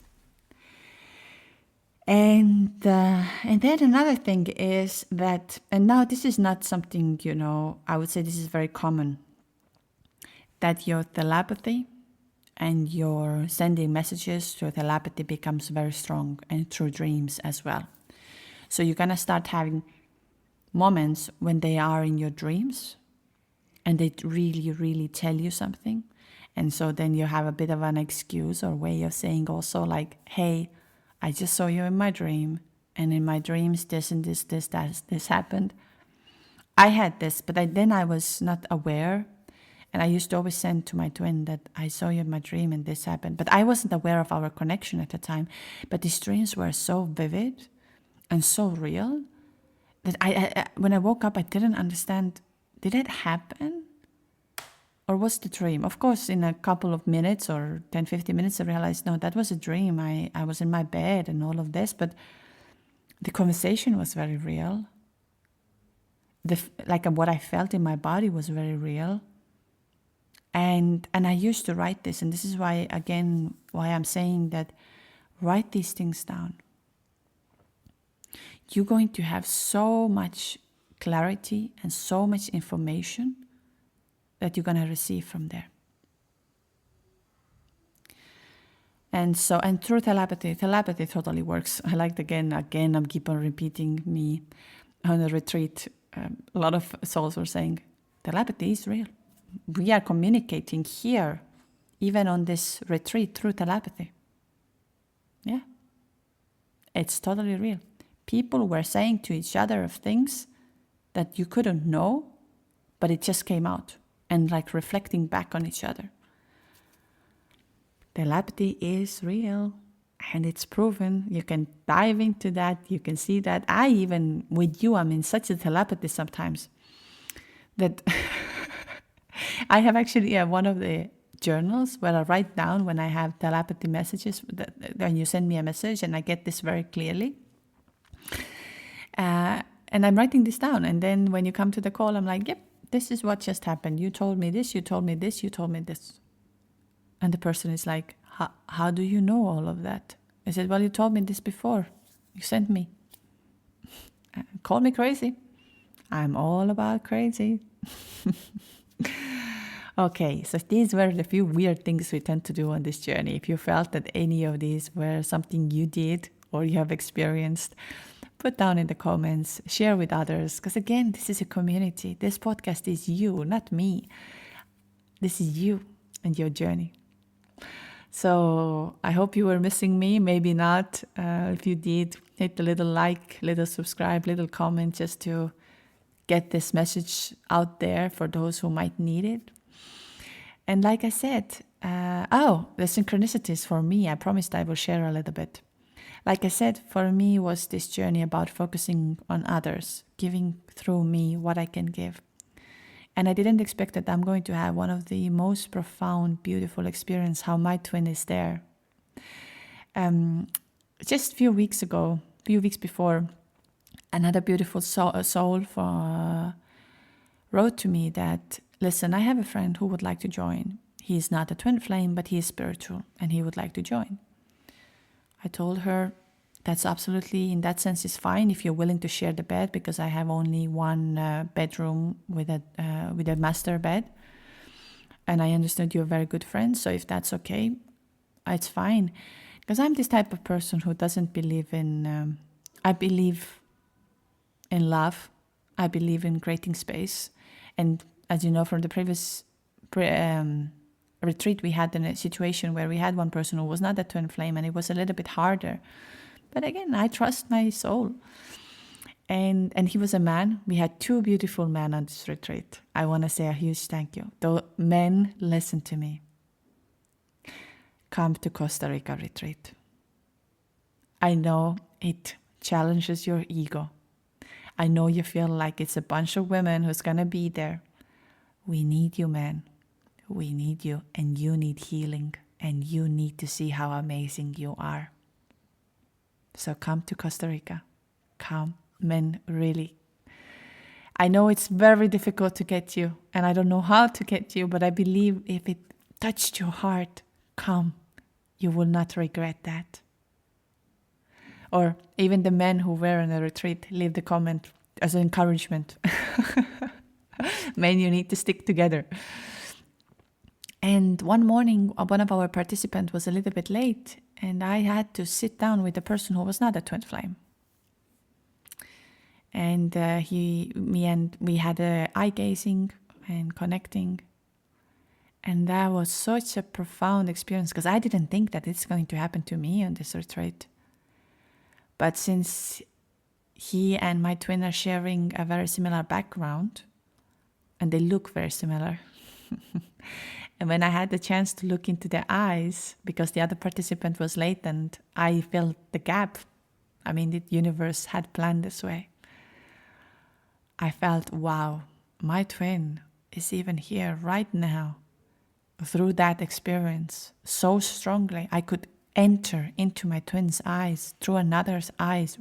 And then another thing is that, and now this is not something, I would say this is very common, that your telepathy and your sending messages through telepathy becomes very strong, and through dreams as well. So you're going to start having moments when they are in your dreams and they really, really tell you something. And so then you have a bit of an excuse or way of saying also like, hey, I just saw you in my dream, and in my dreams this and this happened. I had this, but then I was not aware. And I used to always send to my twin that I saw you in my dream and this happened. But I wasn't aware of our connection at the time. But these dreams were so vivid and so real that when I woke up, I didn't understand, did it happen? Or was the dream? Of course, in a couple of minutes or 10, 15 minutes, I realized, no, that was a dream. I was in my bed and all of this. But the conversation was very real. Like what I felt in my body was very real. And I used to write this, and this is why I'm saying that write these things down. You're going to have so much clarity and so much information that you're going to receive from there. And through telepathy totally works. I liked again, I'm keep on repeating me on a retreat. A lot of souls were saying, telepathy is real. We are communicating here, even on this retreat, through telepathy. Yeah. It's totally real. People were saying to each other of things that you couldn't know, but it just came out and like reflecting back on each other. Telepathy is real and it's proven. You can dive into that. You can see that. I'm in such a telepathy sometimes that I have actually one of the journals where I write down when I have telepathy messages, when you send me a message and I get this very clearly. And I'm writing this down. And then when you come to the call, I'm like, yep, this is what just happened. You told me this, you told me this, you told me this. And the person is like, how do you know all of that? I said, well, you told me this before. You sent me. Call me crazy. I'm all about crazy. Okay, so these were the few weird things we tend to do on this journey. If you felt that any of these were something you did or you have experienced, put down in the comments, share with others. Because again, this is a community. This podcast is you, not me. This is you and your journey. So I hope you were missing me. Maybe not. If you did, hit the little like, little subscribe, little comment just to get this message out there for those who might need it. And like I said, the synchronicities for me, I promised I will share a little bit. Like I said, for me was this journey about focusing on others, giving through me what I can give. And I didn't expect that I'm going to have one of the most profound, beautiful experience, how my twin is there. Just a few weeks before, another beautiful soul wrote to me that, listen, I have a friend who would like to join. He is not a twin flame, but he is spiritual and he would like to join. I told her that's absolutely, in that sense, is fine if you're willing to share the bed, because I have only one bedroom with a master bed. And I understood you're very good friends, so if that's okay, it's fine. Because I'm this type of person who doesn't believe in, I believe in love. I believe in creating space. And as you know from the previous retreat, we had in a situation where we had one person who was not a twin flame, and it was a little bit harder. But again, I trust my soul. And he was a man. We had two beautiful men on this retreat. I want to say a huge thank you. The men, listen to me. Come to Costa Rica retreat. I know it challenges your ego. I know you feel like it's a bunch of women who's going to be there. We need you, men. We need you, and you need healing, and you need to see how amazing you are. So come to Costa Rica. Come, men, really. I know it's very difficult to get you, and I don't know how to get you, but I believe if it touched your heart, come. You will not regret that. Or even the men who were on the retreat, leave the comment as an encouragement. Men, you need to stick together. And one morning, one of our participants was a little bit late, and I had to sit down with a person who was not a twin flame. And we had eye gazing and connecting. And that was such a profound experience, because I didn't think that it's going to happen to me on this retreat. But since he and my twin are sharing a very similar background, and they look very similar. And when I had the chance to look into their eyes, because the other participant was late, and I felt the gap. I mean, the universe had planned this way. I felt, wow, my twin is even here right now through that experience so strongly. I could enter into my twin's eyes through another's eyes.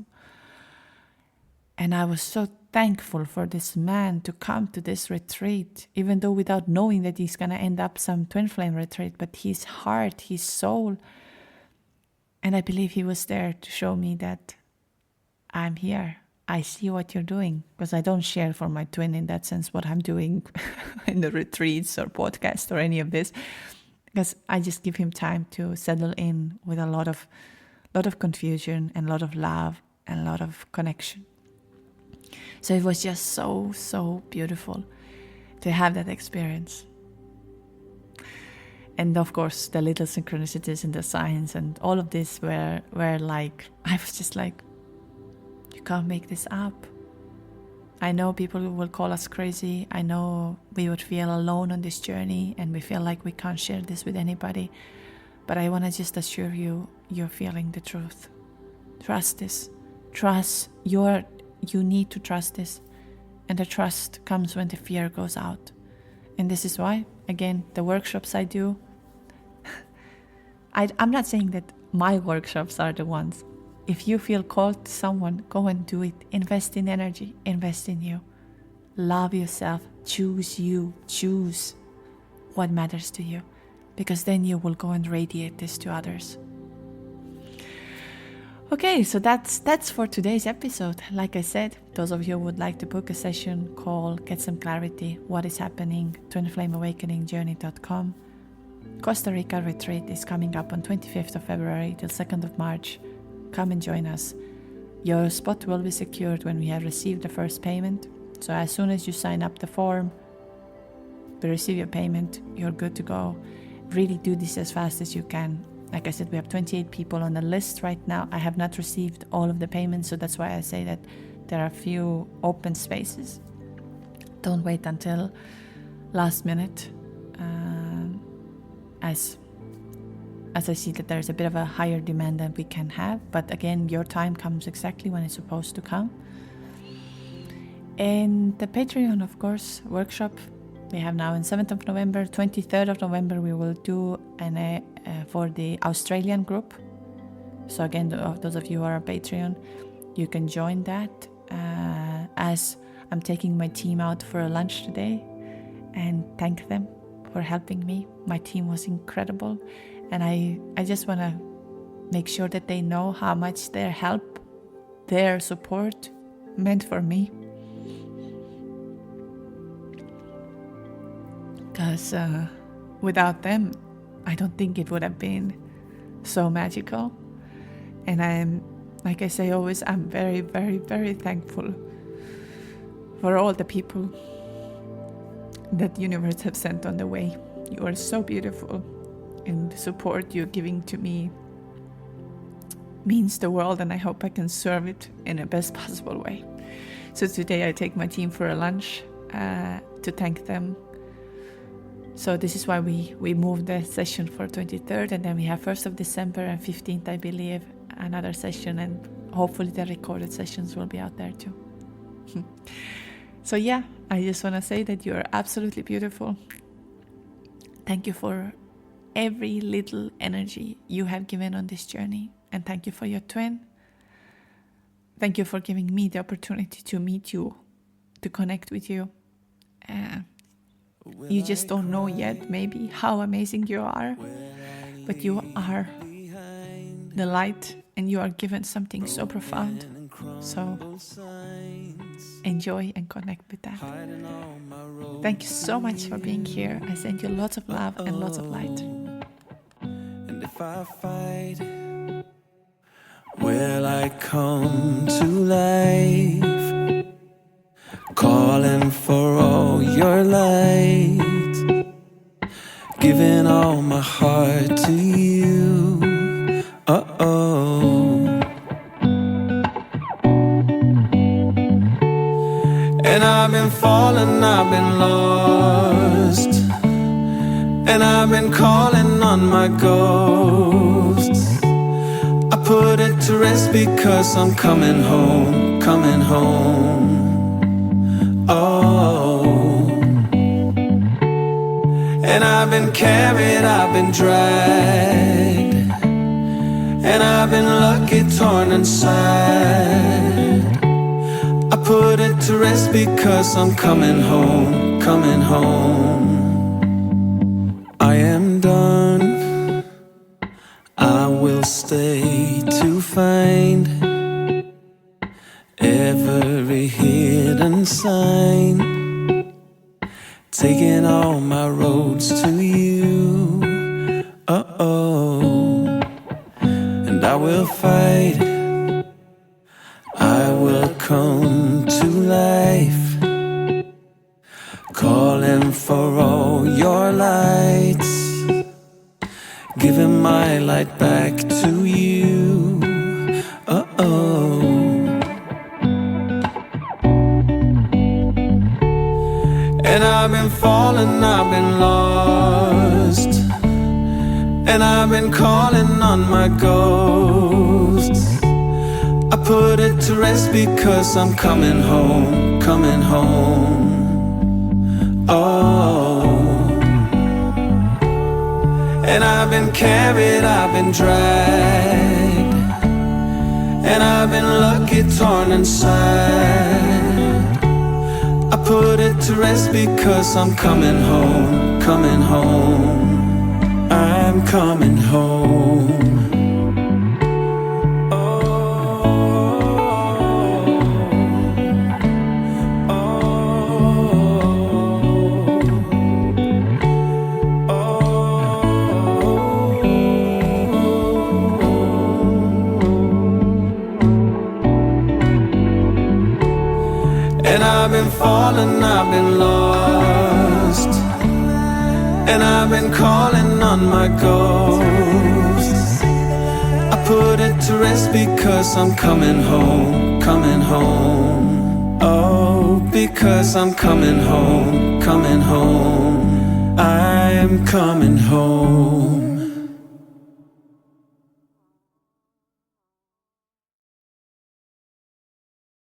And I was so thankful for this man to come to this retreat, even though without knowing that he's going to end up some twin flame retreat, but his heart, his soul. And I believe he was there to show me that I'm here. I see what you're doing, because I don't share for my twin in that sense what I'm doing in the retreats or podcast or any of this, because I just give him time to settle in with a lot of confusion and a lot of love and a lot of connection. So it was just so beautiful to have that experience. And of course, the little synchronicities and the signs and all of this were like, I was just like, you can't make this up. I know people will call us crazy. I know we would feel alone on this journey and we feel like we can't share this with anybody. But I want to just assure you, you're feeling the truth. Trust this. You need to trust this. And the trust comes when the fear goes out. And this is why, again, the workshops I do, I'm not saying that my workshops are the ones. If you feel called to someone, go and do it. Invest in energy. Invest in you. Love yourself. Choose you. Choose what matters to you. Because then you will go and radiate this to others. Okay, so that's for today's episode. Like I said, those of you who would like to book a session, call, get some clarity, what is happening, twinflameawakeningjourney.com. Costa Rica retreat is coming up on 25th of February till 2nd of March. Come and join us. Your spot will be secured when we have received the first payment. So as soon as you sign up the form, we receive your payment, you're good to go. Really do this as fast as you can. Like I said, we have 28 people on the list right now. I have not received all of the payments, so that's why I say that there are a few open spaces. Don't wait until last minute. As I see that there's a bit of a higher demand than we can have. But again, your time comes exactly when it's supposed to come. And the Patreon, of course, workshop we have now on 7th of November, 23rd of November, we will do for the Australian group. So again, those of you who are on Patreon, you can join that as I'm taking my team out for a lunch today and thank them for helping me. My team was incredible. And I just want to make sure that they know how much their help, their support meant for me. Because without them, I don't think it would have been so magical. And I'm, like I say always, I'm very, very, very thankful for all the people that the universe have sent on the way. You are so beautiful, and the support you're giving to me means the world, and I hope I can serve it in the best possible way. So today I take my team for a lunch to thank them. So this is why we moved the session for 23rd, and then we have 1st of December and 15th, I believe, another session, and hopefully the recorded sessions will be out there too. So yeah, I just want to say that you are absolutely beautiful. Thank you for every little energy you have given on this journey, and thank you for your twin. Thank you for giving me the opportunity to meet you, to connect with you. You just don't know yet maybe how amazing you are, but you are the light, and you are given something so profound. So enjoy and connect with that. Thank you so much for being here. I send you lots of love and lots of light. And if I fight, will I come to life, calling for all your light, giving all my heart to you. been falling, I've been lost, and I've been calling on my ghosts. I put it to rest because I'm coming home, coming home. Oh, and I've been carried, I've been dragged, and I've been lucky, torn inside. I put it to rest because I'm coming home, coming home. I am done, I will stay to find every hidden sign, taking all my roads to you. And I will fight, I will come to life, calling for all your lights, giving my light back to you. And I've been falling, I've been lost, and I've been calling on my ghosts. I put it to rest because I'm coming home, coming home. Oh, and I've been carried, I've been dragged, and I've been lucky, torn inside. I put it to rest because I'm coming home, coming home. I'm coming home. And I've been falling, I've been lost, and I've been calling on my ghosts. I put it to rest because I'm coming home, coming home. Oh, because I'm coming home, coming home. I'm coming home.